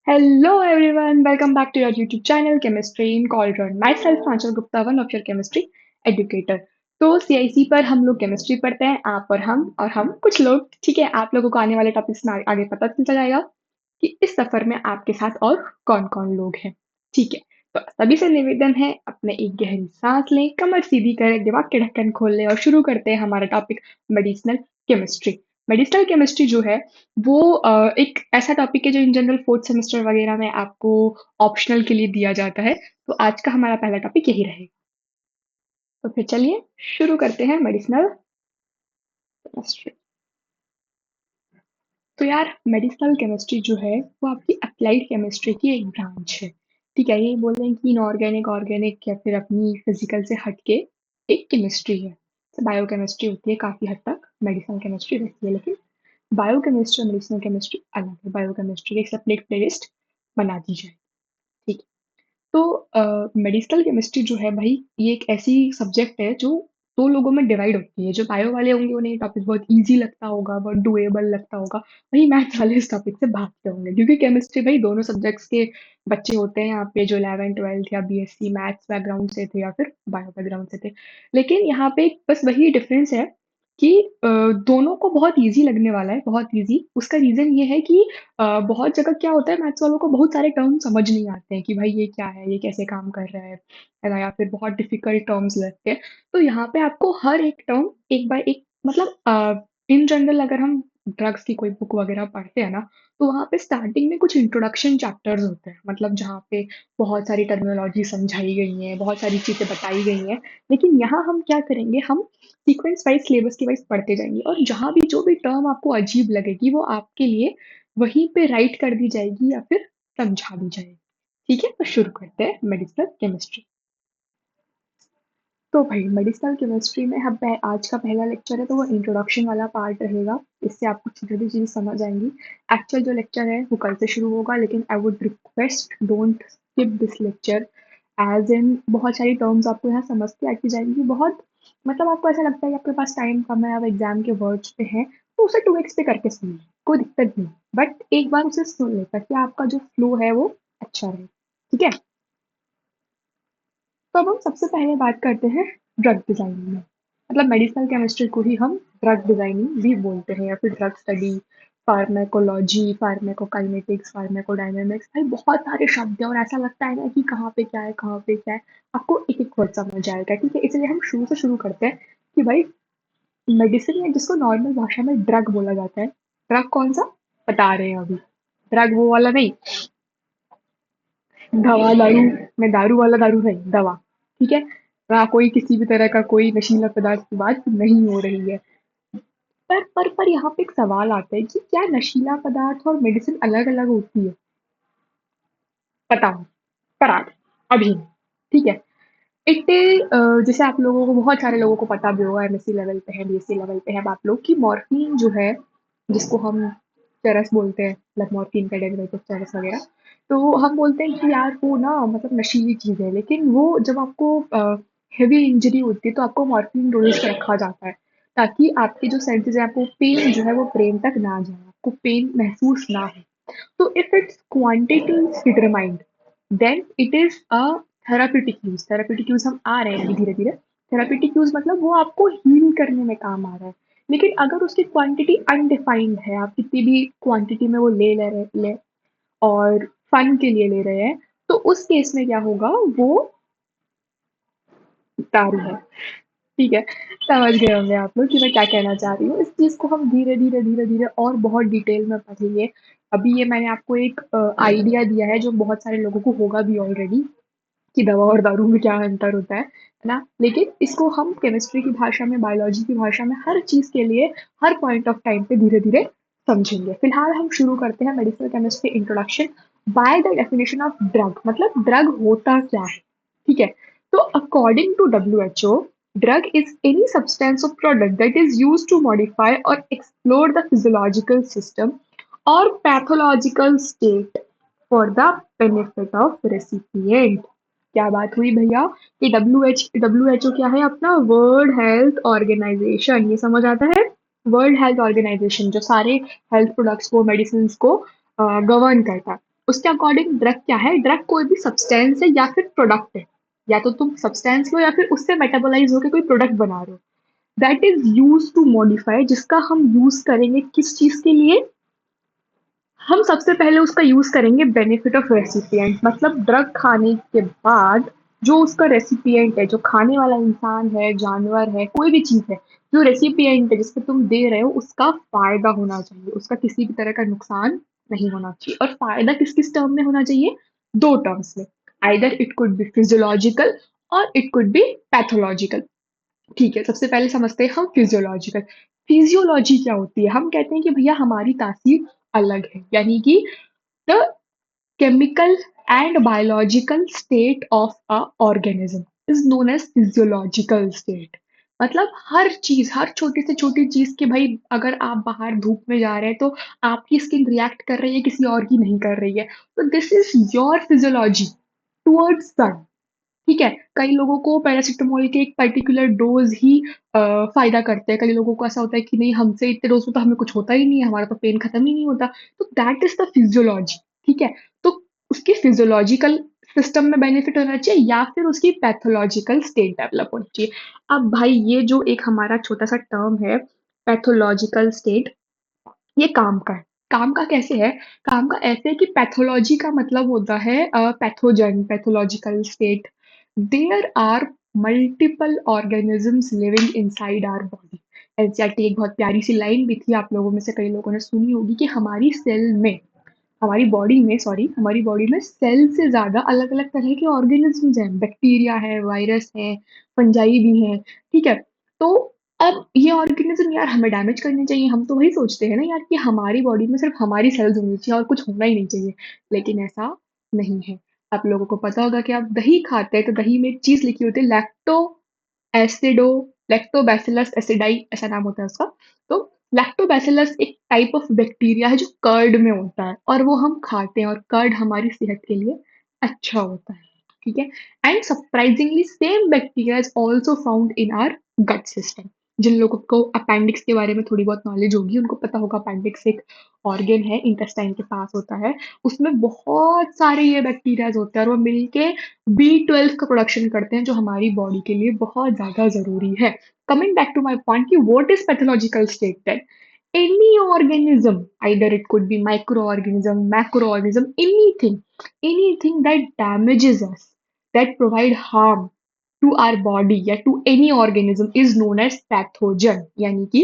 Hello everyone, welcome back to your YouTube channel Chemistry in Cauldron. Myself Anshul Gupta, one of your chemistry educator. तो CIC पर हम लोग chemistry पढ़ते हैं, आप और हम कुछ लोग, ठीक है। आप लोगों को आने वाले टॉपिक्स में आगे पता चलता जाएगा कि इस सफर में आपके साथ और कौन कौन लोग हैं, ठीक है। तो सभी से निवेदन है, अपने एक गहरी सांस लें, कमर सीधी करें, दिमाग के ढक्कन खोल लें और शुरू करते हैं हमारा topic medicinal chemistry. Medicinal chemistry जो है वो एक ऐसा टॉपिक है जो इन जनरल फोर्थ सेमेस्टर वगैरह में आपको ऑप्शनल के लिए दिया जाता है। तो आज का हमारा पहला टॉपिक यही रहेगा। तो फिर चलिए शुरू करते हैं मेडिसिनल केमिस्ट्री। तो यार मेडिसिनल केमिस्ट्री जो है वो आपकी अप्लाइड केमिस्ट्री की एक ब्रांच है, ठीक है। ये बोल रहे हैं कि इनऑर्गेनिक ऑर्गेनिक या फिर अपनी फिजिकल से हटके एक केमिस्ट्री है। तो बायो केमिस्ट्री होती है काफी हद तक, मेडिसिनल केमिस्ट्री रहती है, लेकिन बायो केमिस्ट्री और मेडिसिनल केमिस्ट्री अलग है। बायो केमिस्ट्री की एक सेपरेट प्लेलिस्ट बना दी जाए, ठीक है। तो मेडिकल केमिस्ट्री जो है भाई, ये एक ऐसी सब्जेक्ट है जो दो लोगों में डिवाइड होती है। जो बायो वाले होंगे उन्हें ये टॉपिक बहुत इजी लगता होगा, बहुत डुएबल लगता होगा। वही मैथ्स वाले इस टॉपिक से भागते होंगे, क्योंकि केमिस्ट्री भाई दोनों सब्जेक्ट्स के बच्चे होते हैं यहाँ पे, जो 11th 12th या बीएससी मैथ्स बैकग्राउंड से थे या फिर बायो बैकग्राउंड से थे। लेकिन यहाँ पे बस वही डिफरेंस है कि दोनों को बहुत इजी लगने वाला है, बहुत इजी। उसका रीजन ये है कि बहुत जगह क्या होता है, मैथ्स वालों को बहुत सारे टर्म समझ नहीं आते हैं कि भाई ये क्या है, ये कैसे काम कर रहा है ना, या फिर बहुत डिफिकल्ट टर्म्स लगते हैं। तो यहाँ पे आपको हर एक टर्म एक बाय एक, मतलब इन जनरल अगर हम ड्रग्स की कोई बुक वगैरह पढ़ते हैं ना, तो वहाँ पे स्टार्टिंग में कुछ इंट्रोडक्शन चैप्टर्स होते हैं, मतलब जहाँ पे बहुत सारी टर्मिनोलॉजी समझाई गई है, बहुत सारी चीजें बताई गई हैं। लेकिन यहाँ हम क्या करेंगे, हम सीक्वेंस वाइज सिलेबस की वाइज पढ़ते जाएंगे, और जहाँ भी जो भी टर्म आपको अजीब लगेगी वो आपके लिए वहीं पे राइट कर दी जाएगी या फिर समझा दी जाएगी, ठीक है। तो शुरू करते हैं मेडिसिनल केमिस्ट्री। तो भाई मेडिसिनल केमिस्ट्री में हम आज का पहला लेक्चर है, तो वो इंट्रोडक्शन वाला पार्ट रहेगा। इससे आपको छोटी छोटी चीज़ें समझ आएंगी। एक्चुअल जो लेक्चर है वो कल से शुरू होगा, लेकिन I would request don't skip this lecture. As इन बहुत सारी टर्म्स आपको यहाँ समझती आती जाएंगी। बहुत मतलब आपको ऐसा लगता है कि आपके पास टाइम कम है, आप एग्जाम के वर्ड्स पे हैं, तो उसे 2x पे करके सुनिए, कोई दिक्कत नहीं। बट एक बार उसे सुन ले ताकि आपका जो फ्लो है वो अच्छा रहे, ठीक है। तो अब हम सबसे पहले बात करते हैं ड्रग डिजाइनिंग में। मतलब मेडिसिनल केमिस्ट्री को ही हम ड्रग डिजाइनिंग भी बोलते हैं, या फिर ड्रग स्टडी, फार्मेकोलॉजी, फार्मेकोकाइनेटिक्स, फार्मेकोडायनेमिक्स। भाई बहुत सारे शब्द हैं और ऐसा लगता है ना कि कहाँ पे क्या है, कहाँ पे क्या है। आपको एक एक वर्ड समझ आएगा, ठीक है। इसलिए हम शुरू से शुरू करते हैं कि भाई मेडिसिन में जिसको नॉर्मल भाषा में ड्रग बोला जाता है, ड्रग कौन सा बता रहे हैं अभी। ड्रग वो वाला नहीं, दवा दारू में दारू वाला दारू नहीं, दवा, ठीक है। वहाँ कोई किसी भी तरह का कोई नशीला पदार्थ की बात नहीं हो रही है। पर यहाँ पे एक सवाल आता है कि क्या नशीला पदार्थ और मेडिसिन अलग अलग होती है? बताओ, पराग, अभी, ठीक है। इट जैसे आप लोगों को, बहुत सारे लोगों को पता भी होगा, एमएससी लेवल पे है, बीएससी लेवल पे है आप लोग, की मॉर्फिन जो है, जिसको हम चरस बोलते हैं, मतलब मॉर्फिन का डेरिवेटिव चरस वगैरह। तो हम बोलते हैं कि यार वो ना मतलब नशीली चीज है, लेकिन वो जब आपको हेवी इंजरी होती है तो आपको मॉर्फिन डोज पे रखा जाता है, ताकि आपके जो सेंसेस है, आपको पेन जो है वो ब्रेन तक ना जाए, आपको पेन महसूस ना हो। तो if it's quantity determined, then it is a therapeutic use. Therapeutic use हम आ रहे हैं अभी धीरे धीरे। थेराप्यूटिक यूज मतलब वो आपको हील करने में काम आ रहा है। लेकिन अगर उसकी क्वांटिटी अनडिफाइंड है, आप कितनी भी क्वांटिटी में वो ले और फन के लिए ले रहे हैं, तो उस केस में क्या होगा, वो दारू है, ठीक है। समझ गए होंगे आप लोग कि मैं क्या कहना चाह रही हूँ। इस चीज को हम धीरे धीरे धीरे धीरे और बहुत डिटेल में पढ़ेंगे। अभी ये मैंने आपको एक आइडिया दिया है जो बहुत सारे लोगों को होगा भी ऑलरेडी, कि दवा और दारू में क्या अंतर होता है ना। लेकिन इसको हम केमिस्ट्री की भाषा में, बायोलॉजी की भाषा में, हर चीज के लिए हर पॉइंट ऑफ टाइम पे धीरे धीरे समझेंगे। फिलहाल हम शुरू करते हैं medicinal chemistry introduction by the definition of drug. मतलब ड्रग होता क्या है, ठीक है। तो according to WHO, drug is any substance or product that is used to modify or explore the physiological system or pathological state for the benefit of recipient। क्या बात हुई भैया कि WHO क्या है, अपना वर्ल्ड हेल्थ ऑर्गेनाइजेशन, ये समझ आता है। वर्ल्ड हेल्थ ऑर्गेनाइजेशन जो सारे हेल्थ प्रोडक्ट्स को, मेडिसिन को गवर्न करता है। उसके अकॉर्डिंग ड्रग क्या है, ड्रग कोई भी सब्सटेंस है या फिर प्रोडक्ट है, या तो तुम सब्सटेंस लो या फिर उससे मेटाबोलाइज होकर कोई प्रोडक्ट बना रहे हो, that is use to modify, जिसका हम यूज करेंगे किस चीज के लिए, हम सबसे पहले उसका यूज करेंगे बेनिफिट ऑफ रेसिपिएंट, मतलब ड्रग खाने के बाद जो उसका रेसिपिएंट है, जो खाने वाला इंसान है, जानवर है, कोई भी चीज है, जो रेसिपिएंट है जिसको तुम दे रहे हो, उसका फायदा होना चाहिए, उसका किसी भी तरह का नुकसान नहीं होना चाहिए। और फायदा किस किस टर्म में होना चाहिए, दो टर्म्स में, either it could B physiological और इट कुड बी पैथोलॉजिकल। ठीक है, सबसे पहले समझते हैं हम फिजियोलॉजिकल। फिजियोलॉजी क्या होती है, हम कहते हैं कि भैया हमारी तासीर अलग है, यानी कि the chemical and biological state of a organism is known as physiological state। मतलब हर चीज, हर छोटी से छोटी चीज के भाई, अगर आप बाहर धूप में जा रहे हैं तो आपकी स्किन रिएक्ट कर रही है, किसी और की नहीं कर रही है, तो this is your physiology towards sun. ठीक है, कई लोगों को पैरासिटामोल के एक पर्टिकुलर डोज ही फायदा करते हैं, कई लोगों को ऐसा होता है कि नहीं, हमसे इतने डोज में तो हमें कुछ होता ही नहीं है, हमारा तो पेन खत्म ही नहीं होता, तो दैट इज द फिजियोलॉजी। ठीक है, तो उसकी फिजियोलॉजिकल सिस्टम में बेनिफिट होना चाहिए या फिर उसकी पैथोलॉजिकल स्टेट डेवलप होनी चाहिए। अब भाई ये जो एक हमारा छोटा सा टर्म है पैथोलॉजिकल स्टेट, ये काम का है। काम का कैसे है, काम का ऐसे है कि पैथोलॉजी का मतलब होता है pathogen, pathological state, there are multiple organisms living inside our body. NCERT एक बहुत प्यारी सी लाइन भी थी, आप लोगों में से कई लोगों ने सुनी होगी कि हमारी सेल में, हमारी बॉडी में, सॉरी, हमारी बॉडी में सेल से ज्यादा अलग अलग तरह के ऑर्गेनिजम्स हैं, बैक्टीरिया है, वायरस है, फंजाई भी हैं। ठीक है, तो अब ये ऑर्गेनिज्म यार हमें डैमेज करने चाहिए, हम तो वही सोचते हैं ना यार कि हमारी बॉडी में सिर्फ हमारी सेल्स होनी चाहिए और कुछ होना ही नहीं चाहिए, लेकिन ऐसा नहीं है। आप लोगों को पता होगा कि आप दही खाते हैं तो दही में एक चीज लिखी होती है, लैक्टो एसिडो, लैक्टोबैसिलस एसिडाई ऐसा नाम होता है उसका। तो लैक्टोबैसिलस एक टाइप ऑफ बैक्टीरिया है जो कर्ड में होता है और वो हम खाते हैं, और कर्ड हमारी सेहत के लिए अच्छा होता है। ठीक है, and surprisingly same bacteria is also found in our gut system. जिन लोगों को अपेंडिक्स के बारे में थोड़ी बहुत नॉलेज होगी उनको पता होगा, अपेंडिक्स एक ऑर्गन है, इंटेस्टाइन के पास होता है, उसमें बहुत सारे ये बैक्टीरियाज होते हैं और वो मिलके B12 का प्रोडक्शन करते हैं जो हमारी बॉडी के लिए बहुत ज्यादा जरूरी है। Coming back to my point कि what is pathological state then, any organism, either it could be microorganism, macroorganism, anything that damages us, that provide harm to our body या to any organism is known as pathogen। यानी कि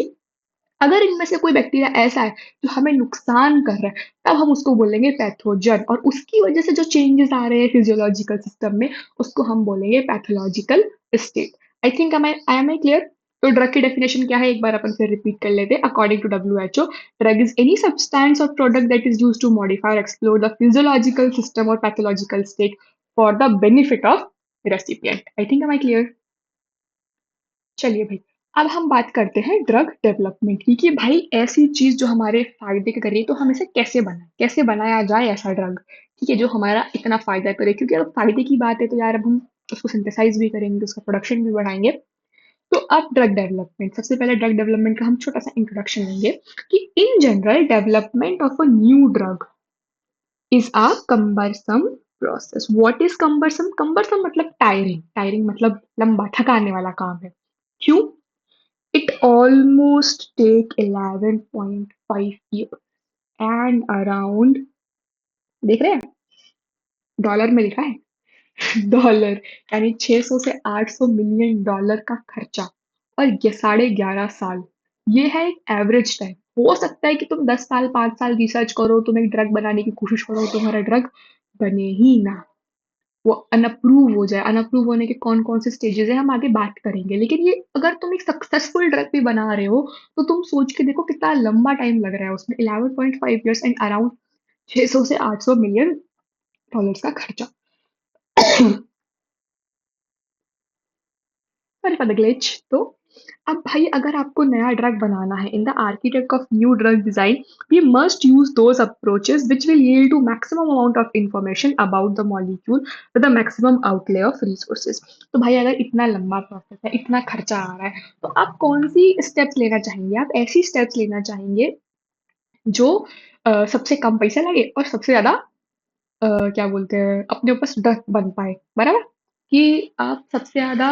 अगर इनमें से कोई bacteria ऐसा है जो हमें नुकसान कर रहा है, तब हम उसको बोलेंगे पैथोजन, और उसकी वजह से जो चेंजेस आ रहे हैं फिजियोलॉजिकल सिस्टम में, उसको हम बोलेंगे pathological state. I am I clear? तो ड्रग की डेफिनेशन क्या है, एक बार अपन फिर रिपीट कर लेते हैं। According to WHO, drug is any substance or product that is use to modify or explore the physiological system or pathological state for the benefit of recipient. I think am I clear? चलिए भाई, अब हम बात करते हैं drug development की, कि भाई ऐसी चीज जो हमारे फायदे के करे तो हम इसे कैसे बनाए, कैसे बनाया जाए ऐसा ड्रग, ठीक है, जो हमारा इतना फायदा करे, क्योंकि अब फायदे की बात है तो यार अब हम उसको सिंथेसाइज भी करेंगे, उसका प्रोडक्शन भी बढ़ाएंगे। तो अब ड्रग डेवलपमेंट, सबसे पहले ड्रग डेवलपमेंट का हम छोटा सा इंट्रोडक्शन लेंगे कि in general development of a new drug is a cumbersome process. What is cumbersome? cumbersome मतलब टायरिंग, टायरिंग मतलब लंबा, थकाने वाला काम है। क्यों? It almost take 11.5 years and around, देख रहे हैं, डॉलर में लिखा है डॉलर, यानी 600 से 800 मिलियन डॉलर का खर्चा, और ये 11.5 साल, ये है एक एवरेज टाइम। हो सकता है कि तुम 10 साल 5 साल रिसर्च करो, तुम एक ड्रग बनाने की कोशिश करो, तुम्हारा ड्रग बने ही ना, वो अनअप्रूव हो जाए। अनअप्रूव होने के कौन कौन से स्टेजेस है हम आगे बात करेंगे, लेकिन ये अगर तुम एक सक्सेसफुल ड्रग भी बना रहे हो तो तुम सोच के देखो कितना लंबा टाइम लग रहा है उसमें, 11.5 years एंड अराउंड 600 से 800 मिलियन डॉलर्स का खर्चा। Sorry for the glitch. तो अब भाई अगर आपको नया ड्रग बनाना है, in the architect of new drug design we must use those approaches which will yield to maximum amount of information about the molecule with the maximum outlay of resources. तो भाई अगर इतना लंबा प्रोसेस है, इतना खर्चा आ रहा है, तो आप कौन सी स्टेप्स लेना चाहेंगे? आप ऐसी स्टेप्स लेना चाहेंगे जो सबसे कम पैसा लगे और सबसे ज्यादा क्या बोलते हैं, अपने ऊपर ड्रग बन पाए, बराबर? कि आप सबसे ज्यादा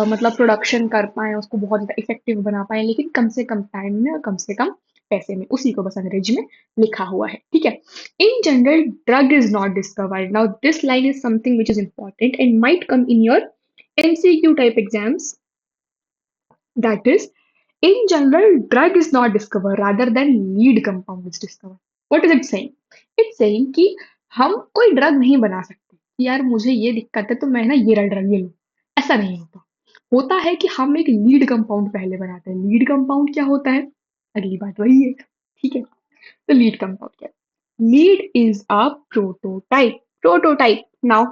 मतलब प्रोडक्शन कर पाए, उसको बहुत ज्यादा इफेक्टिव बना पाए, लेकिन कम से कम टाइम में और कम से कम पैसे में, उसी को बस अंग्रेजी में लिखा हुआ है, ठीक है। In general drug is not discovered. Now this line is something which is important and might come in your MCQ type exams. That is, in general, drug is not discovered, rather than lead compound is discovered. What is it saying? It's saying कि हम कोई drug नहीं बना सकते कि यार मुझे ये दिक्कत है तो मैं ना ये ड्रग ले लूं। ऐसा नहीं होता। होता है कि हम एक लीड कंपाउंड पहले बनाते हैं। लीड कंपाउंड क्या होता है? अगली बात वही है, ठीक है। तो लीड कंपाउंड क्या है? Lead is a prototype. Prototype now,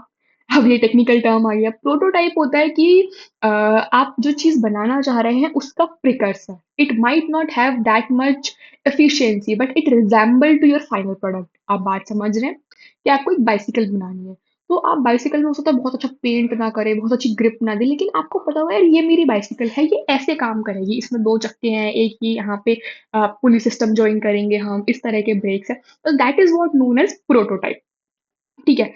अब ये टेक्निकल टर्म आ गया। प्रोटोटाइप होता है कि आप जो चीज बनाना चाह रहे हैं उसका precursor. It might not have that much efficiency but it resemble to your final product. आप बात समझ रहे हैं कि आपको एक बाइसिकल बनानी है, तो आप बाइसिकल में हो सकता है बहुत अच्छा पेंट ना करे, बहुत अच्छी ग्रिप ना दे, लेकिन आपको पता होगा यार ये मेरी बाइसिकल है, ये ऐसे काम करेगी, इसमें दो चक्के हैं, एक ही यहाँ पे पुली सिस्टम ज्वाइन करेंगे, हम इस तरह के ब्रेक्स है। तो that is what known as prototype, ठीक है।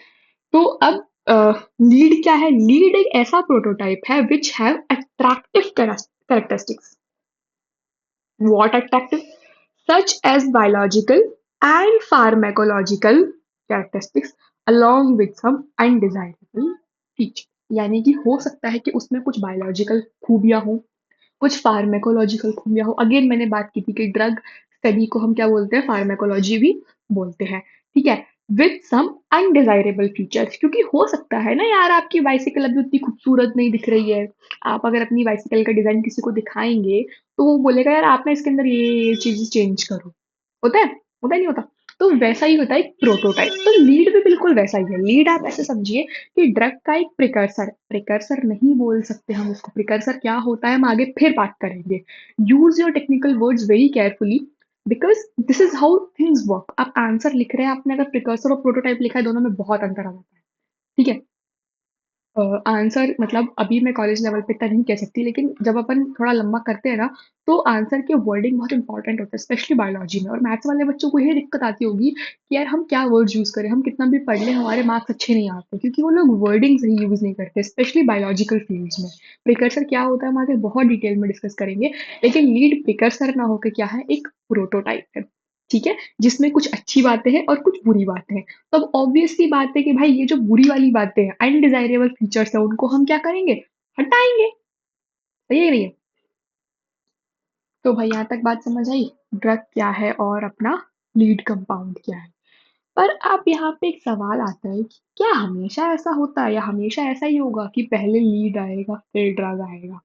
तो अब लीड क्या है? लीड एक ऐसा प्रोटोटाइप है which have attractive characteristics. What attractive? Such as biological and pharmacological characteristics along with some undesirable features. यानी कि हो सकता है कि उसमें कुछ बायोलॉजिकल खूबियां हो, कुछ फार्मेकोलॉजिकल खूबियां हो। अगेन मैंने बात की थी कि ड्रग स्टडी को हम क्या बोलते हैं? फार्मेकोलॉजी भी बोलते हैं, ठीक है। विथ सम अनडिजायरेबल फीचर्स, क्योंकि हो सकता है ना यार आपकी बाइसिकल अभी उतनी खूबसूरत नहीं दिख रही है। आप अगर अपनी बाइसिकल का डिजाइन किसी को दिखाएंगे तो वो बोलेगा यार आप ना इसके अंदर ये चीजें चेंज करो। होता है? होता है नहीं होता? तो वैसा ही होता है एक प्रोटोटाइप। तो लीड भी बिल्कुल वैसा ही है। लीड आप ऐसे समझिए कि ड्रग का एक प्रिकर्सर। प्रिकर्सर नहीं बोल सकते हम उसको। प्रिकर्सर क्या होता है हम आगे फिर बात करेंगे। Use your technical words very carefully because this is how things work. आप आंसर लिख रहे हैं, आपने अगर प्रिकर्सर और प्रोटोटाइप लिखा है, दोनों में बहुत अंतर आ जाता है, ठीक है। आंसर मतलब अभी मैं कॉलेज लेवल पे इतना नहीं कह सकती, लेकिन जब अपन थोड़ा लंबा करते हैं ना, तो आंसर के वर्डिंग बहुत इंपॉर्टेंट होता है, स्पेशली बायोलॉजी में। और मैथ्स वाले बच्चों को ये दिक्कत आती होगी कि यार हम क्या वर्ड्स यूज करें, हम कितना भी पढ़ लें हमारे मार्क्स अच्छे नहीं आते, क्योंकि वो लोग वर्डिंग सही यूज नहीं करते, स्पेशली बायोलॉजिकल फील्ड्स में। प्रिकर्सर क्या होता है हम आगे बहुत डिटेल में डिस्कस करेंगे, लेकिन लीड प्रिकर्सर ना होकर क्या है? एक प्रोटोटाइप है, ठीक है, जिसमें कुछ अच्छी बातें हैं और कुछ बुरी बातें हैं। तो अब ऑब्वियस सी बात है कि भाई ये जो बुरी वाली बातें हैं, अनडिजायरेबल फीचर्स है, उनको हम क्या करेंगे? हटाएंगे। सही है नहीं है? तो भाई यहाँ तक बात समझ आई, ड्रग क्या है और अपना लीड कंपाउंड क्या है। पर अब यहाँ पे एक सवाल आता है कि क्या हमेशा ऐसा होता है या हमेशा ऐसा ही होगा कि पहले लीड आएगा फिर ड्रग आएगा?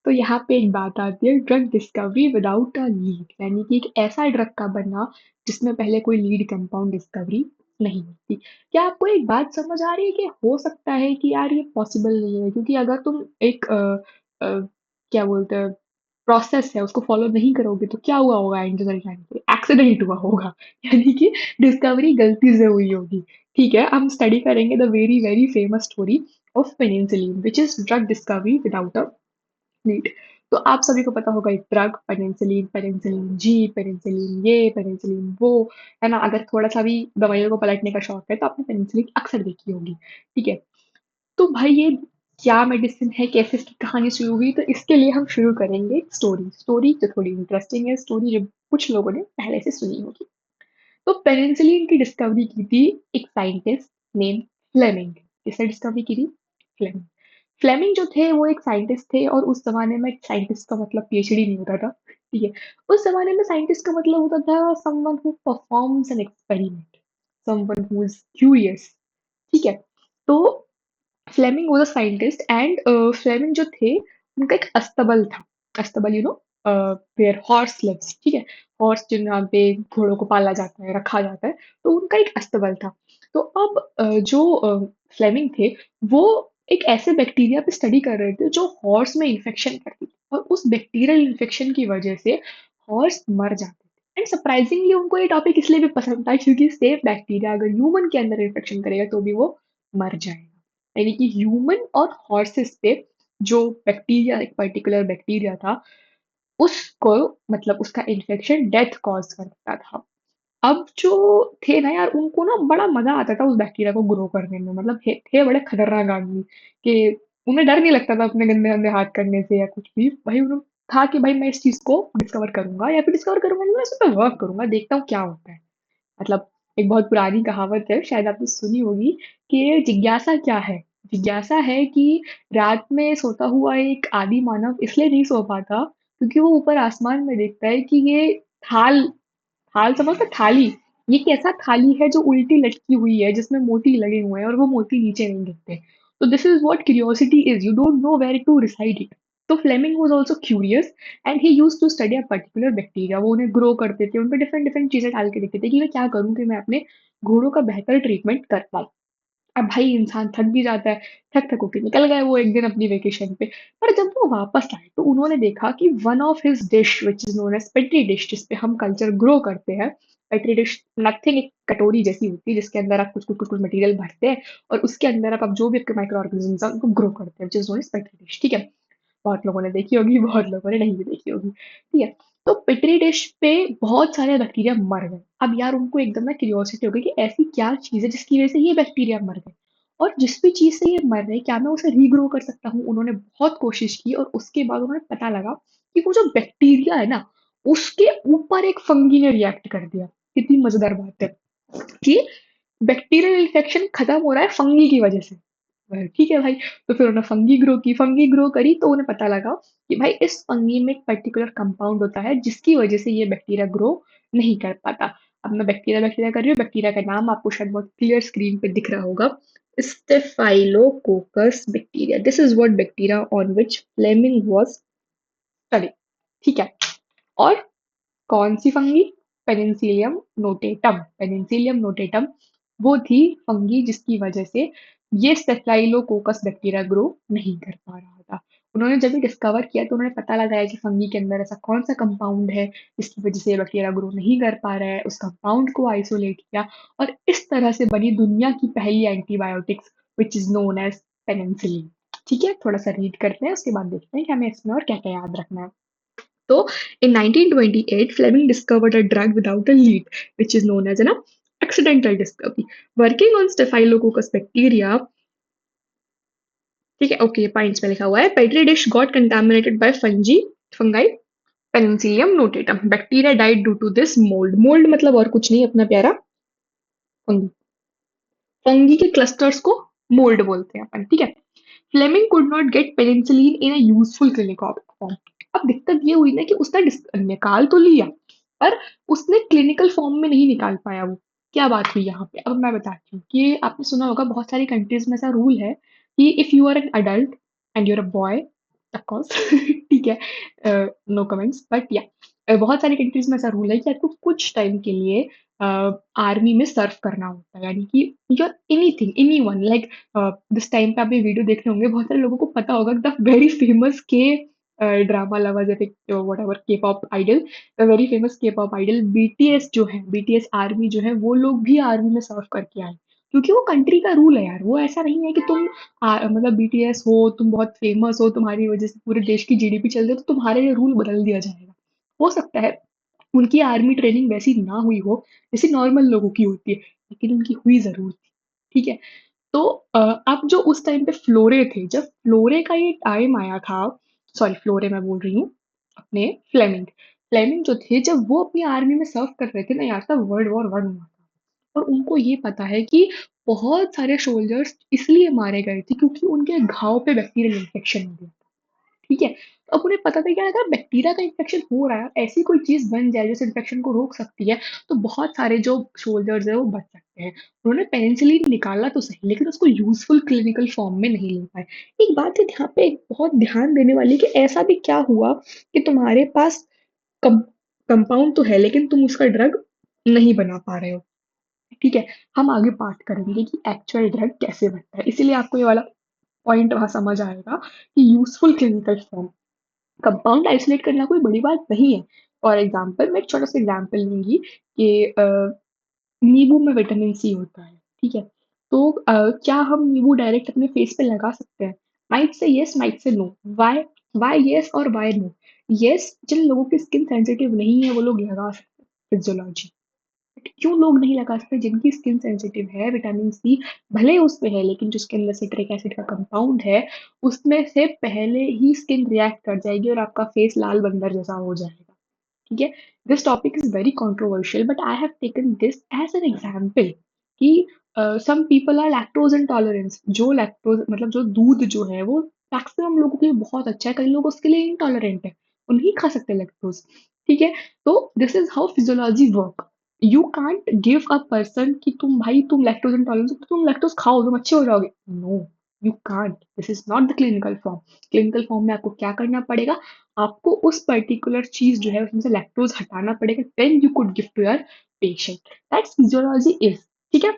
तो यहाँ पे एक बात आती है, drug discovery without a lead, यानी कि एक ऐसा ड्रग का बनना जिसमें पहले कोई लीड कंपाउंड डिस्कवरी नहीं होती। क्या आपको एक बात समझ आ रही है कि हो सकता है कि यार ये पॉसिबल नहीं है? क्योंकि अगर तुम एक क्या बोलते हैं, प्रोसेस है उसको फॉलो नहीं करोगे तो क्या हुआ होगा? एंड रिजल्ट टाइम पे एक्सीडेंट हुआ होगा यानी कि डिस्कवरी गलती से हुई होगी, ठीक है। हम स्टडी करेंगे the very very famous story of penicillin which is drug discovery without a neat. तो आप सभी को पता होगा एक drug penicillin, penicillin ji, penicillin ये, पेनिसिलिन वो, है ना। अगर थोड़ा सा भी दवाइयों को पलटने का शौक है तो आपने पेनिसिलिन अक्सर देखी होगी, ठीक है। तो भाई ये क्या मेडिसिन है, कैसे इसकी कहानी शुरू हुई? तो इसके लिए हम शुरू करेंगे एक स्टोरी। स्टोरी जो थोड़ी इंटरेस्टिंग है, स्टोरी जो कुछ लोगों ने पहले से सुनी होगी। तो पेनिसिलिन की डिस्कवरी की थी एक साइंटिस्ट नेम फ्लेमिंग। किसने डिस्कवरी की थी? फ्लेमिंग। फ्लेमिंग जो थे वो एक साइंटिस्ट थे, और उस जमाने में साइंटिस्ट का मतलब PhD नहीं होता था, ठीक है। उस जमाने में साइंटिस्ट का मतलब होता था someone who performs an experiment, someone who is curious, ठीक है। तो Fleming was a scientist and Fleming जो थे उनका एक अस्तबल था। अस्तबल वेयर हॉर्स लिव्स, ठीक है। हॉर्स जहाँ पे घोड़ों को पाला जाता है, रखा जाता है, तो उनका एक अस्तबल था। तो अब जो फ्लेमिंग थे वो एक ऐसे बैक्टीरिया पे स्टडी कर रहे थे जो हॉर्स में इन्फेक्शन करती थी, और उस बैक्टीरियल इन्फेक्शन की वजह से हॉर्स मर जाते थे। एंड सरप्राइजिंगली उनको ये टॉपिक इसलिए भी पसंद था क्योंकि सेफ बैक्टीरिया अगर ह्यूमन के अंदर इन्फेक्शन करेगा तो भी वो मर जाएगा। यानी कि ह्यूमन और हॉर्सेस पे जो बैक्टीरिया, एक पर्टिकुलर बैक्टीरिया था, उसको मतलब उसका इन्फेक्शन डेथ कॉज करता था। अब जो थे ना यार, उनको ना बड़ा मजा आता था उस बैक्टीरिया को ग्रो करने में, मतलब थे बड़े खतरनाक आदमी कि उन्हें डर नहीं लगता था अपने गंदे गंदे हाथ करने से या कुछ भी। भाई उन्हें था कि भाई मैं इस चीज को डिस्कवर करूंगा, या फिर डिस्कवर करूंगा नहीं, मैं इस पे वर्क करूंगा, देखता हूँ क्या होता है। मतलब एक बहुत पुरानी कहावत है, शायद आपने सुनी होगी, कि जिज्ञासा क्या है। जिज्ञासा है कि रात में सोता हुआ एक आदि मानव इसलिए नहीं सो पाता क्योंकि वो ऊपर आसमान में देखता है कि ये थाल, थाल समझ, थाली, ये कैसा थाली है जो उल्टी लटकी हुई है जिसमें मोती लगे हुए हैं और वो मोती नीचे नहीं गिरते। तो this is what curiosity is, you don't know where to reside it. तो Fleming was also curious and he used to study a particular bacteria. वो उन्हें ग्रो करते थे, उन पे डिफरेंट डिफरेंट चीजें डाल के देखते थे कि मैं क्या करूं कि मैं अपने घोड़ों का बेहतर ट्रीटमेंट कर पाऊं। अब भाई इंसान थक भी जाता है, थक थक होके निकल गए वो एक दिन अपनी वेकेशन पे। पर जब वो वापस आए तो उन्होंने देखा कि one of his dish which is known as petri dish, जिसपे हम कल्चर ग्रो करते हैं। पेट्री डिश नथिंग, एक कटोरी जैसी होती है जिसके अंदर आप कुछ कुछ कुछ कुछ मटेरियल भरते हैं और उसके अंदर आप जो भी आपके माइक्रो ऑर्गेनिज्म है उनको ग्रो करते हैं, which is known as petri dish. ठीक है, बहुत लोगों ने देखी होगी, बहुत लोगों ने नहीं भी देखी होगी। ठीक है, तो पिटरी डिश पे बहुत सारे बैक्टीरिया मर गए। अब यार उनको एकदम ना क्यूरियोसिटी हो गई कि ऐसी क्या चीज है जिसकी वजह से ये बैक्टीरिया मर गए, और जिस भी चीज से ये मर रहे क्या मैं उसे रीग्रो कर सकता हूँ। उन्होंने बहुत कोशिश की और उसके बाद उन्हें पता लगा कि वो जो बैक्टीरिया है ना, उसके ऊपर एक फंगी ने रिएक्ट कर दिया। कितनी मजेदार बात है कि बैक्टीरियल इन्फेक्शन खत्म हो रहा है फंगी की वजह से। ठीक है भाई, तो फिर उन्होंने फंगी ग्रो की, फंगी ग्रो करी तो उन्हें पता लगा कि भाई इस फंगी में एक पर्टिकुलर कंपाउंड होता है जिसकी वजह से ये बैक्टीरिया ग्रो नहीं कर पाता। अब मैं बैक्टीरिया बैक्टीरिया कर रही हूँ, बैक्टीरिया का नाम आपको शायद बहुत क्लियर स्क्रीन पे दिख रहा होगा, Staphylococcus bacteria. This is what bacteria on which Fleming was study. ठीक है, और कौन सी fungi? Penicillium notatum. Penicillium notatum वो थी फंगी जिसकी वजह से ये स्टेफाइलोकोकस बैक्टीरिया ग्रो नहीं कर पा रहा था। उन्होंने जब ये डिस्कवर किया तो उन्हें पता लगाया कि फंगी के अंदर ऐसा कौन सा कंपाउंड है जिसकी वजह से ये बैक्टीरिया ग्रो नहीं कर पा रहा है। उस कंपाउंड को आइसोलेट किया और इस तरह से बनी दुनिया की पहली antibiotics which is known as penicillin. ठीक है, थोड़ा सा रीड करते हैं, उसके बाद देखते हैं कि हमें इसमें और क्या क्या याद रखना है। So, in 1928, Fleming discovered a drug without a lead, which is known as an accidental discovery. Working on Staphylococcus bacteria, ठीक है, ओके, पॉइंट्स में लिखा हुआ है, petri dish got contaminated by fungi penicillium notatum, bacteria died due to this mould. Mould मतलब और कुछ नहीं अपना प्यारा फंगी। फंगी के क्लस्टर्स को मोल्ड बोलते हैं अपन। ठीक है, Fleming could not get penicillin in a useful clinical form. अब दिक्कत ये हुई ना कि उसने निकाल तो लिया पर उसने क्लिनिकल फॉर्म में नहीं निकाल पाया वो। क्या बात हुई यहाँ पे, अब मैं बताती हूँ कि आपने सुना होगा बहुत सारी कंट्रीज में ऐसा रूल है कि if you are an adult and you're a boy, of course ठीक है, नो कमेंट्स, बट या बहुत सारी कंट्रीज में ऐसा रूल है कि आपको कुछ टाइम के लिए आर्मी में सर्व करना होता है, यानी कि your anything any one like this time पे आप ये वीडियो देख रहे होंगे, बहुत सारे लोगों को पता होगा the very famous K drama lovers या whatever K pop idol, the very famous K pop idol BTS जो है, बीटीएस आर्मी जो है, वो लोग भी आर्मी में सर्व करके आए। क्योंकि वो कंट्री का रूल है यार, वो ऐसा नहीं है कि तुम मतलब बीटीएस हो, तुम बहुत फेमस हो, तुम्हारी वजह से पूरे देश की जीडीपी चल रही है तो तुम्हारे ये रूल बदल दिया जाएगा। हो सकता है उनकी आर्मी ट्रेनिंग वैसी ना हुई हो जैसे नॉर्मल लोगों की होती है, लेकिन उनकी हुई जरूर थी। ठीक है, तो अब जो उस टाइम पे फ्लोरे थे, जब फ्लोरे का ये टाइम आया था, सॉरी फ्लोरे मैं बोल रही हूँ, अपने फ्लेमिंग, फ्लेमिंग जो थे जब वो अपनी आर्मी में सर्व कर रहे थे ना यार, तब वर्ल्ड वॉर 1 हुआ था। और उनको ये पता है कि बहुत सारे सोल्जर्स इसलिए मारे गए थे क्योंकि उनके घाव पे बैक्टीरियल इन्फेक्शन हो गया। ठीक है, तो अब उन्हें पता था कि अगर बैक्टीरिया का इन्फेक्शन हो रहा है, ऐसी कोई चीज बन जाए जो इस इन्फेक्शन को रोक सकती है, तो बहुत सारे जो सोल्जर्स है वो बच सकते हैं। उन्होंने पेनिसिलिन निकाला तो सही, लेकिन उसको यूजफुल क्लिनिकल फॉर्म में नहीं ले पाए। एक बात है यहाँ पे बहुत ध्यान देने वाली कि ऐसा भी क्या हुआ कि तुम्हारे पास कंपाउंड तो है लेकिन तुम उसका ड्रग नहीं बना पा रहे हो। ठीक है, हम आगे बात करेंगे कि एक्चुअल ड्रग कैसे बनता है, इसीलिए आपको ये वाला पॉइंट वहां समझ आएगा कि useful clinical form, compound isolate करना कोई बड़ी बात नहीं है। फॉर एग्जाम्पल मैं एक छोटा सा एग्जाम्पल लूंगी कि नींबू में विटामिन सी होता है। ठीक है, तो क्या हम नींबू डायरेक्ट अपने फेस पे लगा सकते हैं? Might say yes, might say no. Why? Why yes और वाई नो? यस, जिन लोगों की स्किन सेंसिटिव नहीं है वो लोग लगा सकते हैं, फिजियोलॉजी। क्यों लोग नहीं लगा सकते? जिनकी स्किन सेंसिटिव है, विटामिन सी भले उस पे है, लेकिन जो उसके अंदर सिट्रिक एसिड का कंपाउंड है, उसमें से पहले ही स्किन रिएक्ट कर जाएगी और आपका फेस लाल बंदर जैसा हो जाएगा। ठीक है? This topic is very controversial, but I have taken this as an example कि some people are lactose intolerance, जो लैक्टोज मतलब जो दूध जो है वो मैक्सिमम लोगों के लिए बहुत अच्छा है, कई लोग उसके लिए इंटॉलरेंट है, वो नहीं खा सकते लैक्टोज। ठीक है? तो this is how physiology work. You can't give a person कि तुम भाई तुम लैक्टोज इंटॉलरेंस हो, तो तुम लैक्टोज खाओ, तुम अच्छे हो जाओगे। No, you can't. This is not the clinical form. Clinical form में आपको क्या करना पड़ेगा? आपको उस पर्टिकुलर चीज जो है उसमें से लैक्टोज हटाना पड़ेगा, then you could give to your patient. That's physiology is. ठीक है?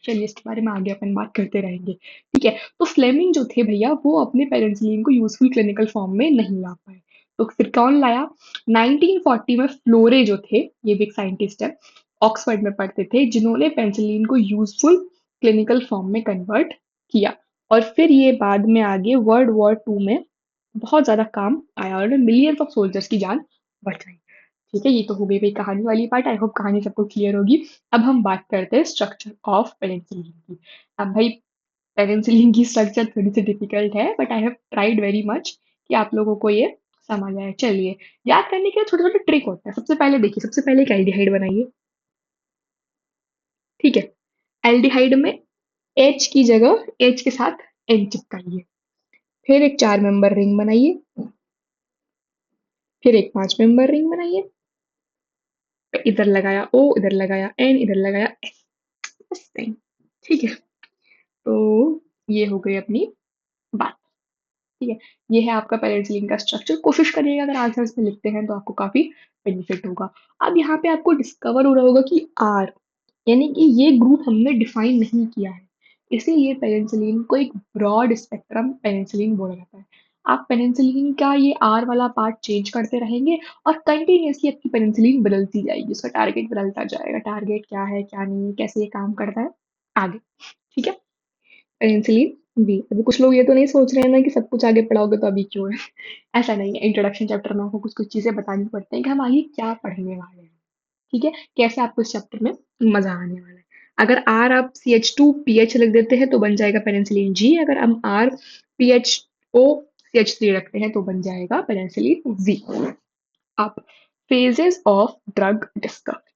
चलिए इसके बारे में आगे अपन बात करते रहेंगे। ठीक है? तो फ्लेमिंग जो थे भैया वो अपने पेनिसिलिन को यूजफुल क्लिनिकल फॉर्म में नहीं ला पाए। तो फिर कौन लाया? 1940 में फ्लोरे जो थे, ये भी एक साइंटिस्ट है, ऑक्सफोर्ड में पढ़ते थे, जिन्होंने पेनिसिलिन को यूजफुल क्लिनिकल फॉर्म में कन्वर्ट किया। और फिर ये बाद में आगे वर्ल्ड वॉर टू में बहुत ज्यादा काम आया और मिलियंस ऑफ सोल्जर्स की जान बचाई। ठीक है? ये तो हो गई भाई कहानी वाली पार्ट। आई होप कहानी सबको क्लियर होगी। अब हम बात करते हैं स्ट्रक्चर ऑफ पेनिसिलिन की। अब भाई पेनिसिलिन की स्ट्रक्चर थोड़ी सी डिफिकल्ट है, but I have tried very much कि आप लोगों को ये समझ आए। चलिए, याद करने के लिए छोटे छोटे ट्रिक होते हैं। सबसे पहले देखिए, सबसे पहले एक एल्डिहाइड बनाइए। ठीक है? एल्डिहाइड में एच की जगह एच के साथ एन चिपकाइए। फिर एक 4 मेंबर रिंग बनाइए। फिर एक 5 मेंबर रिंग बनाइए। इधर लगाया ओ, इधर लगाया एन, इधर लगाया एस। बस same। ठीक है? तो ये हो गई अपनी बात। ठीक है? ये है आपका पेरेंट्स लिंक का स्ट्रक्चर। कोशिश करिएगा अगर आंसर्स में लिखते हैं तो आपको काफी बेनिफिट होगा। अब यहाँ पे आपको डिस्कवर हो रहा होगा कि आर, यानी कि ये ग्रुप हमने डिफाइन नहीं किया है, इसलिए ये पेनिसिलिन को एक ब्रॉड स्पेक्ट्रम पेनिसिलिन बोला जाता है। आप पेनिसिलिन का ये आर वाला पार्ट चेंज करते रहेंगे और कंटिन्यूसली आपकी पेनिसिलिन बदलती जाएगी, उसका टारगेट बदलता जाएगा। टारगेट क्या है, क्या नहीं है, कैसे ये काम करता है, आगे। ठीक है? Penicillin B. अभी कुछ लोग ये तो नहीं सोच रहे हैं ना कि सब कुछ आगे पढ़ाओगे तो अभी क्यों है? ऐसा नहीं है। इंट्रोडक्शन चैप्टर में आपको कुछ कुछ चीजें बतानी पड़ती हैं कि हम आगे क्या पढ़ने वाले हैं। ठीक है? कैसे आपको इस चैप्टर में मजा आने वाला है। अगर आर आप CH2PH लिख देते हैं तो बन जाएगा पेनिसिलिन जी। अगर हम RPHO CH3 रखते हैं तो बन जाएगा पेनिसिलिन वी। अब फेजेस ऑफ ड्रग डिस्कवरी,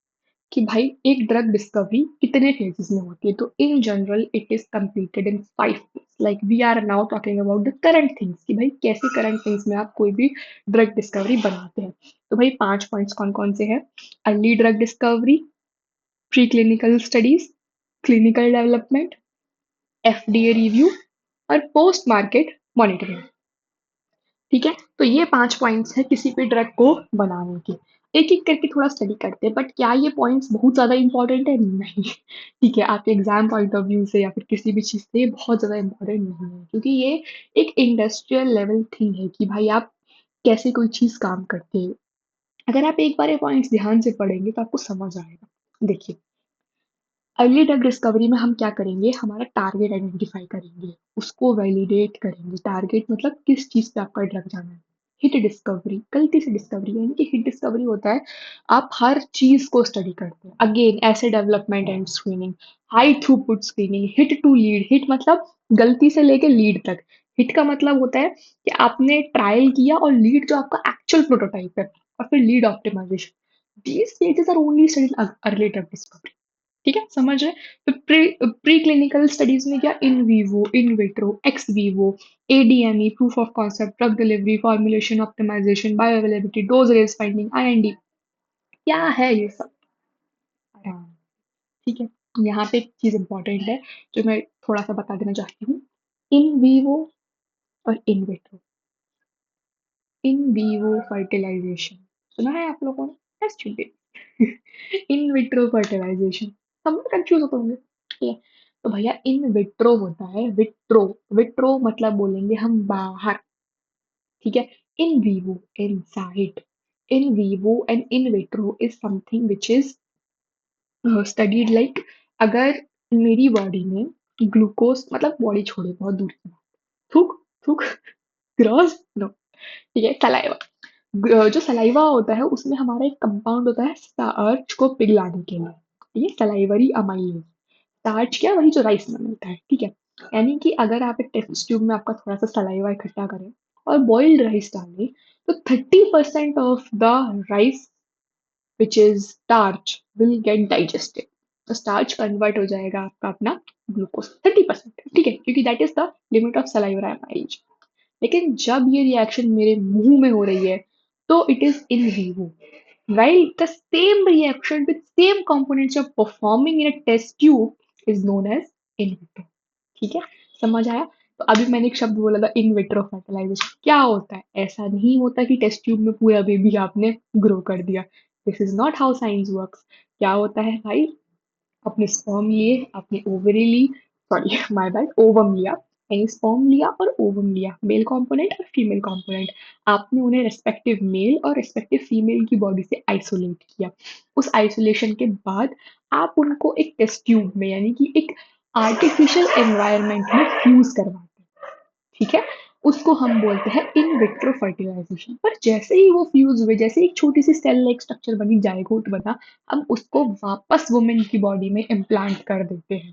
कि भाई एक ड्रग डिस्कवरी कितने फेजेस में होती है? तो in general it is completed in 5 phase. Like we are now talking about the current things, कि भाई कैसे करंट थिंग्स में आप कोई भी ड्रग डिस्कवरी बनाते हैं। तो भाई 5 पॉइंट्स कौन कौन से हैं? Early drug discovery, pre clinical studies, clinical development, FDA review और पोस्ट मार्केट मॉनिटरिंग। ठीक है? तो ये 5 पॉइंट्स हैं किसी भी ड्रग को बनाने के। एक एक करके थोड़ा स्टडी करते हैं, बट क्या ये पॉइंट्स बहुत ज्यादा इंपॉर्टेंट है? नहीं। ठीक है? आपके एग्जाम पॉइंट ऑफ व्यू से या फिर किसी भी चीज से ये बहुत ज्यादा इंपॉर्टेंट नहीं है, क्योंकि ये एक इंडस्ट्रियल लेवल थिंग है कि भाई आप कैसे कोई चीज काम करते हैं। अगर आप एक बार ये पॉइंट्स ध्यान से पढ़ेंगे तो आपको समझ आएगा। देखिए, अर्ली ड्रग डिस्कवरी में हम क्या करेंगे? हमारा टारगेट आइडेंटिफाई करेंगे, उसको वैलिडेट करेंगे। टारगेट मतलब किस चीज पे आपका ड्रग जाना है। हिट डिस्कवरी, गलती से डिस्कवरी, यानी कि हिट डिस्कवरी होता है आप हर चीज को स्टडी करते हैं। अगेन ऐसे development and screening, high throughput screening, hit to lead. Hit मतलब गलती से लेके लीड तक। हिट का मतलब होता है कि आपने ट्रायल किया, और लीड जो आपका एक्चुअल प्रोटोटाइप है, और फिर lead optimization. These stages are only studied early drug discovery. ठीक है? समझ रहे हैं? तो प्री क्लिनिकल स्टडीज में क्या? In vivo, in vitro, ex vivo, ADME, proof of concept, drug delivery, formulation optimization, bioavailability, dose range finding, IND। क्या है ये सब? आराम। ठीक है? यहाँ पे एक चीज इंपॉर्टेंट है जो मैं थोड़ा सा बता देना चाहती हूँ। इन वीवो और in vitro. In vivo fertilization सुना है आप लोगों ने? That's stupid। In vitro fertilisation, सब लोग कंफ्यूज होते होंगे। ठीक है? तो भैया इन विट्रो होता है विट्रो। विट्रो मतलब बोलेंगे हम बाहर। ठीक है? In vivo inside. In vivo and in vitro is something which is studied. Like अगर मेरी बॉडी में ग्लूकोज, मतलब बॉडी छोड़े बहुत दूर की बात, थूक थूक, ग्रॉस नो। ठीक है? सलाइवा, जो सलाइवा होता है उसमें हमारा एक कंपाउंड होता है स्टार्च को पिघलाने के लिए। ठीक है, सलाइवरी अमाइलेज। स्टार्च क्या, वही जो राइस में मिलता है, ठीक है। यानी कि अगर आप एक टेस्ट ट्यूब में आपका थोड़ा सा सलाइवा इकट्ठा करें और बॉइल्ड राइस डालें, तो 30% of the rice which is starch will get digested. तो स्टार्च कन्वर्ट हो जाएगा आपका अपना ग्लूकोज 30%, ठीक है, क्योंकि that is the limit of saliva amylase. लेकिन जब ये रिएक्शन मेरे मुंह में हो रही है, तो it is in vivo, while the same reaction with same components are performing in a test tube is known as in vitro। ठीक है, समझ आया। तो अभी मैंने एक शब्द बोला था, इन विट्रो फर्टिलाइजेशन। क्या होता है, ऐसा नहीं होता कि टेस्ट ट्यूब में पूरा बेबी आपने ग्रो कर दिया। This is not how science works. क्या होता है भाई, अपने स्पर्म लिए, अपने ओवरी ली, सॉरी माय बैड, ओवम लिया, यानी स्पर्म लिया और ओवम लिया, मेल कंपोनेंट और फीमेल कंपोनेंट। आपने उन्हें रेस्पेक्टिव मेल और रेस्पेक्टिव फीमेल की बॉडी से आइसोलेट किया। उस आइसोलेशन के बाद आप उनको एक टेस्ट ट्यूब में, यानी कि एक आर्टिफिशियल एनवायरनमेंट में फ्यूज करवाते हैं, ठीक है। उसको हम बोलते हैं इन विट्रो फर्टिलाइजेशन। पर जैसे ही वो फ्यूज हुए, जैसे एक छोटी सी सेल लाइक स्ट्रक्चर बनी, जायगोट बना, हम उसको वापस वुमेन की बॉडी में इम्प्लांट कर देते हैं,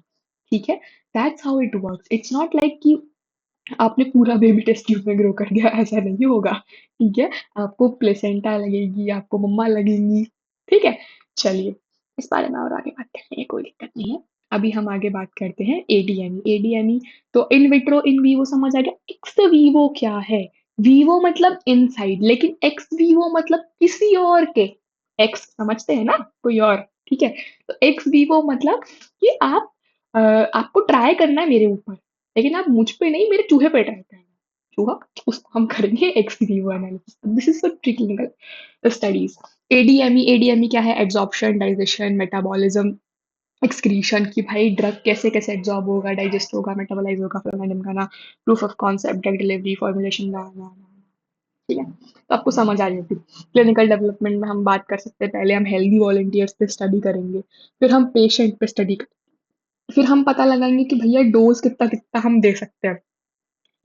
ठीक है। That's how it works. It's not like कि आपने पूरा बेबी टेस्ट ट्यूब में ग्रो कर दिया, ऐसा नहीं होगा, ठीक है। आपको प्लेसेंटा लगेगी, आपको मम्मा लगेंगी, ठीक है। चलिए, इस बारे में और आगे बात करते हैं, कोई दिक्कत नहीं है। अभी हम आगे बात करते हैं एडीएमई। एडीएमई तो इन विट्रो इन वीवो समझ आ गया। एक्स वीवो क्या है? वीवो मतलब इनसाइड, लेकिन एक्स वीवो मतलब किसी और के। एक्स समझते हैं ना, कोई और, ठीक है। तो एक्स वीवो मतलब कि आपको ट्राई करना है मेरे ऊपर, लेकिन आप मुझ पे नहीं, मेरे चूहे पे ट्राई करना। चूहा, उसको हम करेंगे x Vivo analysis. This is for preclinical studies. ADME, ADME क्या है? एब्जॉर्प्शन, डाइजेशन, मेटाबॉलिज्म, एक्सक्रीशन, कि भाई ड्रग कैसे कैसे एब्जॉर्ब होगा, डाइजेस्ट होगा, मेटाबोलाइज होगा, फलाना ढिमकाना, proof of concept, drug delivery, formulation, ठीक है। तो आपको समझ आ जाएगी। क्लिनिकल डेवलपमेंट में हम बात कर सकते हैं, पहले हम हेल्दी वॉलंटियर्स पे स्टडी करेंगे, फिर हम पेशेंट पे स्टडी करेंगे, फिर हम पता लगाएंगे कि भैया डोज कितना कितना हम दे सकते हैं,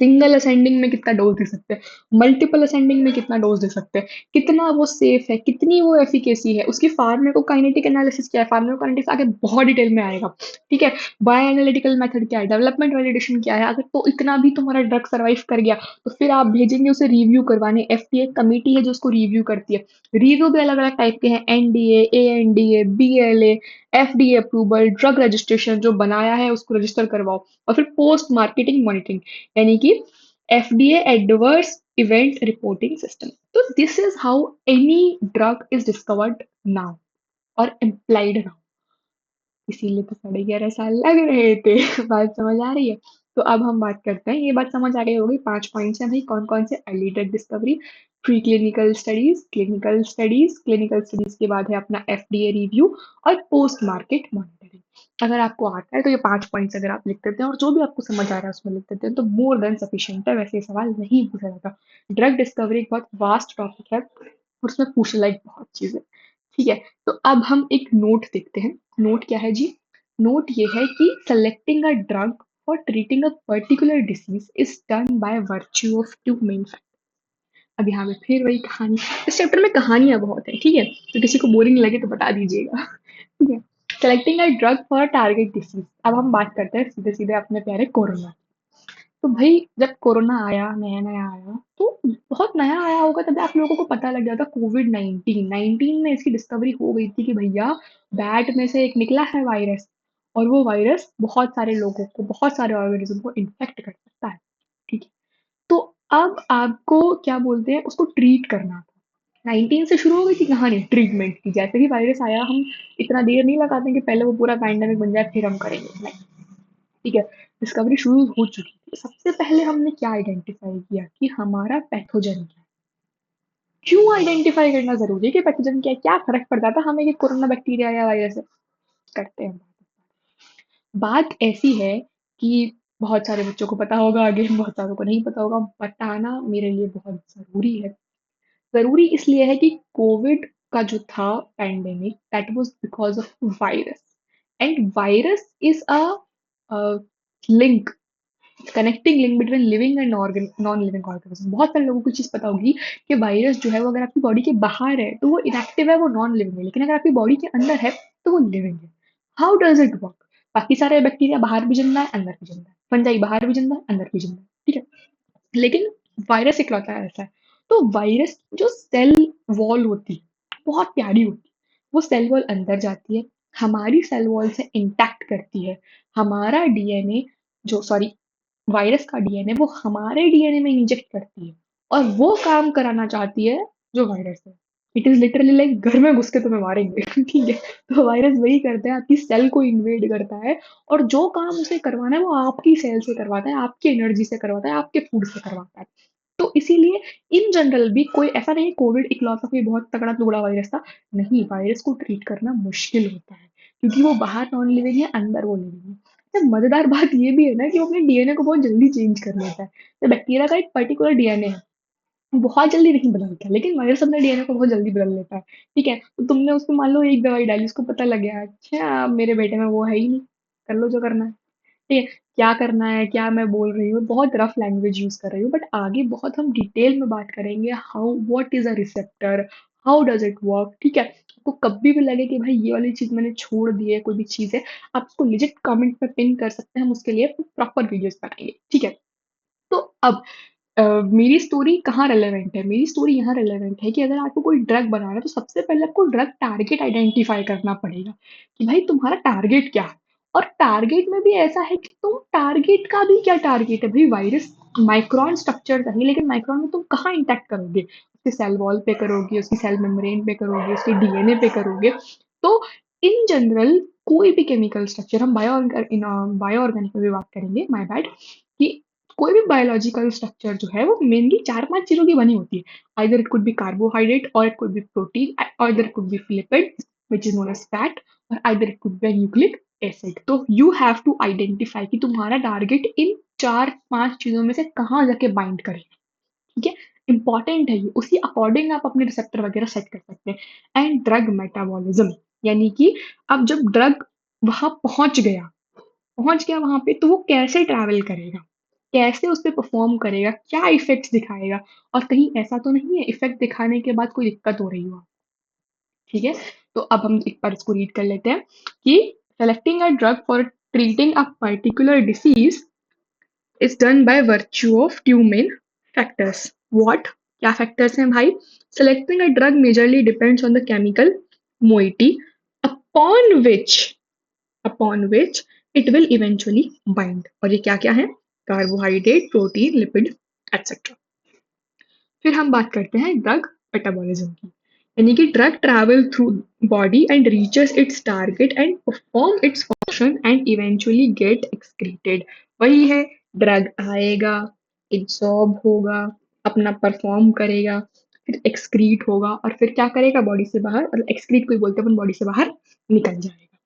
सिंगल असेंडिंग में कितना डोज दे सकते हैं, मल्टीपल असेंडिंग में कितना डोज दे सकते हैं, कितना वो सेफ है, कितनी वो एफिकेसी है, उसकी फार्माकोकाइनेटिक एनालिसिस क्या है, फार्माकोकाइनेटिक्स आगे बहुत डिटेल में आएगा, ठीक है। बायो एनालिटिकल मेथड क्या है, डेवलपमेंट वैलिडेशन क्या है। अगर तो इतना भी तुम्हारा ड्रग सर्वाइव कर गया, तो फिर आप भेजेंगे उसे रिव्यू करवाने। एफडीए कमेटी है जो उसको रिव्यू करती है। रिव्यू भी अलग अलग टाइप के हैं, NDA, ANDA, BLA, FDA approval, drug registration, जो बनाया है उसको रजिस्टर करवाओ, और फिर पोस्ट मार्केटिंग मॉनिटरिंग, यानी कि FDA adverse event reporting system. तो this is how any drug is discovered now और इम्प्लाइड नाउ। इसीलिए तो 11.5 साल लग रहे थे। बात समझ आ रही है? तो अब हम बात करते हैं, ये बात समझ आ गई होगी, 5 पॉइंट्स हैं भाई, कौन कौन से? Early drug discovery, pre clinical studies, clinical studies, clinical studies के बाद है अपना FDA रिव्यू और पोस्ट मार्केट मॉनिटरिंग। अगर आपको आता है तो ये 5 पॉइंट्स अगर आप लिख देते हैं और जो भी आपको समझ आ रहा है उसमें लिख देते हैं, तो मोर देन सफिशिएंट है। वैसे ये सवाल नहीं पूछा जाता। ड्रग डिस्कवरी एक बहुत वास्ट टॉपिक है और उसमें पूछने लायक बहुत चीजें, ठीक है। तो अब हम एक नोट देखते हैं। नोट क्या है जी? नोट ये है कि selecting a drug for treating a particular disease is done by virtue of two main factors। अब यहाँ पे फिर वही कहानी। इस चैप्टर में कहानियां बहुत है, ठीक है, तो किसी को बोरिंग लगे तो बता दीजिएगा, ठीक है। Selecting a drug for target disease. अब हम बात करते हैं सीधे सीधे अपने प्यारे कोरोना। तो भाई जब कोरोना आया, नया नया आया, तो बहुत नया आया होगा, तब आप लोगों को पता लग गया था। कोविड 19 में इसकी डिस्कवरी हो गई थी कि भैया बैट में से एक निकला है वायरस, और वो वायरस बहुत सारे लोगों को, बहुत सारे ऑर्गेनिज्म को इन्फेक्ट कर सकता है, ठीक है। तो अब आपको क्या बोलते हैं, उसको ट्रीट करना था। 19 से शुरू हो गई थी कहानी ट्रीटमेंट की। जैसे ही वायरस आया, हम इतना देर नहीं लगाते कि पहले वो पूरा पैंडेमिक बन जाए फिर हम करेंगे, ठीक है। डिस्कवरी शुरू हो चुकी थी। सबसे पहले हमने क्या आइडेंटिफाई किया कि हमारा पैथोजन क्या है। क्यों आइडेंटिफाई करना जरूरी है कि पैथोजन क्या है? क्या फर्क पड़ जाता हमें कि कोरोना बैक्टीरिया या वायरस है? करते हैं। बात ऐसी है कि बहुत सारे बच्चों को पता होगा, आगे बहुत सारों को नहीं पता होगा। बताना मेरे लिए बहुत जरूरी है। जरूरी इसलिए है कि कोविड का जो था pandemic, that was because of virus, and virus is a link, connecting link between living and organ non living organism. बहुत सारे लोगों को चीज पता होगी कि वायरस जो है वो अगर आपकी बॉडी के बाहर है तो वो इनएक्टिव है, वो नॉन लिविंग है, लेकिन अगर आपकी बॉडी के अंदर है तो वो लिविंग है। How does it work? बाकी सारे बैक्टीरिया बाहर भी जिंदा है, अंदर भी जिंदा है, फंजाई बाहर भी जिंदा है, अंदर भी जिंदा है, ठीक है। लेकिन वायरस इकलौता ऐसा है। तो वायरस जो सेल वॉल होती है बहुत प्यारी होती है, वो सेल वॉल अंदर जाती है, हमारी सेल वॉल से इंटैक्ट करती है, हमारा डीएनए, जो सॉरी वायरस का डीएनए वो हमारे डीएनए में इंजेक्ट करती है, और वो काम कराना चाहती है जो वायरस है। इट इज लिटरली लाइक घर में घुस के तुम्हें मारेंगे ठीक है। तो वायरस वही करता है, आपकी सेल को इन्वेड करता है, और जो काम उसे करवाना है वो आपकी सेल से करवाता है, आपकी एनर्जी से करवाता है, आपके फूड से करवाता है। तो इसीलिए इन जनरल भी कोई ऐसा नहीं, कोविड इकलौता कोई बहुत तगड़ा टुकड़ा वायरस था। नहीं, वायरस को ट्रीट करना मुश्किल होता है, क्योंकि वो बाहर नॉन लिविंग है, अंदर वो लिविंग है। तो मजेदार बात ये भी है ना कि वो अपने डीएनए को बहुत जल्दी चेंज कर लेता है। तो बैक्टीरिया का एक पर्टिकुलर डीएनए है, बहुत जल्दी नहीं बदलता, लेकिन वायरस अपने डीएनए को बहुत जल्दी बदल लेता है। ठीक है, तो तुमने उसको मान लो एक दवाई डाली, उसको पता लग गया अच्छा मेरे बेटे में वो है ही नहीं, कर लो जो करना है। ठीक है, क्या करना है, क्या मैं बोल रही हूँ, बहुत रफ लैंग्वेज यूज कर रही हूँ, बट आगे बहुत हम डिटेल में बात करेंगे, how what is a receptor, how does it work. ठीक है, आपको कभी भी लगे कि भाई ये वाली चीज मैंने छोड़ दी है, कोई भी चीज है, आप उसको लिजिट कमेंट में पिन कर सकते हैं, हम उसके लिए प्रॉपर वीडियोस बनाएंगे। ठीक है, तो अब मेरी स्टोरी कहाँ रेलेवेंट है? मेरी स्टोरी यहाँ रेलेवेंट है कि अगर आपको कोई ड्रग बनाना है तो सबसे पहले आपको ड्रग टारगेट आइडेंटिफाई करना पड़ेगा कि भाई तुम्हारा टारगेट क्या है। और टारगेट में भी ऐसा है कि तुम टारगेट का भी क्या टारगेट है, भाई वायरस माइक्रोन स्ट्रक्चर चाहिए, लेकिन माइक्रोन में तुम कहाँ इंटैक्ट करोगे? उसके सेल वॉल पे करोगे, उसकी सेल मेम्ब्रेन पे करोगे, उसके डीएनए पे करोगे। तो इन जनरल कोई भी केमिकल स्ट्रक्चर, हम बायो ऑर्गेनिक में भी बात करेंगे, माय बैड, कि कोई भी बायोलॉजिकल स्ट्रक्चर जो है वो मेनली चार पांच चीजों की बनी होती है। Either it could be carbohydrate, or it could be protein, or either it could be lipid which is known as fat, or either it could be nucleic acid. तो यू हैव टू आइडेंटिफाई कि तुम्हारा target इन चार पांच चीजों में से कहाँ जाके बाइंड करेगा। ठीक है, इंपॉर्टेंट है ये, उसी अकॉर्डिंग आप अपने रिसेप्टर वगैरह सेट कर सकते हैं। एंड ड्रग मेटाबॉलिज्म, यानी कि अब जब ड्रग वहां पहुंच गया वहां पे, तो वो कैसे ट्रैवल करेगा, कैसे उस पे परफॉर्म करेगा, क्या इफेक्ट्स दिखाएगा, और कहीं ऐसा तो नहीं है इफेक्ट दिखाने के बाद कोई दिक्कत हो रही हो। ठीक है, तो अब हम एक बार इसको रीड कर लेते हैं कि selecting a drug for treating a particular disease is done by virtue of two main factors. What? क्या factors हैं भाई? Selecting a drug majorly depends on the chemical moiety upon which upon which it will eventually bind. और ये क्या क्या है? Carbohydrate, protein, lipid, etc. फिर हम बात करते हैं ड्रग मेटाबॉलिज्म की, यानी कि drug travel through body and reaches it's target and perform its function and eventually gate excreted. वही है, ड्रग आएगा, एब्सॉर्ब होगा, अपना परफॉर्म करेगा, फिर एक्सक्रीट होगा, और फिर क्या करेगा बॉडी से बाहर, और एक्सक्रीट कोई बोलते हैं अपन, बॉडी से बाहर निकल जाएगा।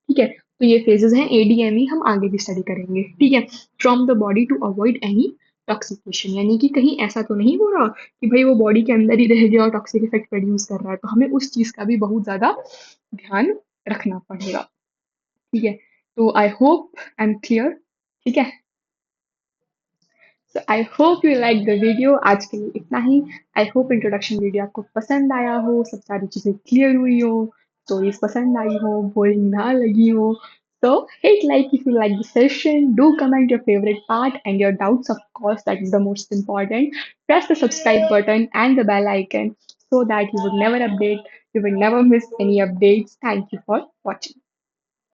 ठीक है, तो ये फेजेस हैं एडीएमई, हम आगे भी स्टडी करेंगे। ठीक है, from the body to avoid any toxication, यानी कि कहीं ऐसा तो नहीं हो रहा कि भाई वो बॉडी के अंदर ही रह गया और टॉक्सिक इफेक्ट प्रोड्यूस कर रहा है, तो हमें उस चीज का भी बहुत ज्यादा ध्यान रखना पड़ेगा। ठीक है, तो I hope I am clear. ठीक है, so I hope you like the video, आज के लिए इतना ही। आई होप इंट्रोडक्शन वीडियो आपको पसंद आया हो, सब सारी चीजें क्लियर हुई हो, स्टोरीज पसंद आई हो, बोरिंग ना लगी हो। So hit like if you like the session, do comment your favorite part and your doubts, of course, that is the most important. Press the subscribe button and the bell icon so that you would never miss any updates. Thank you for watching.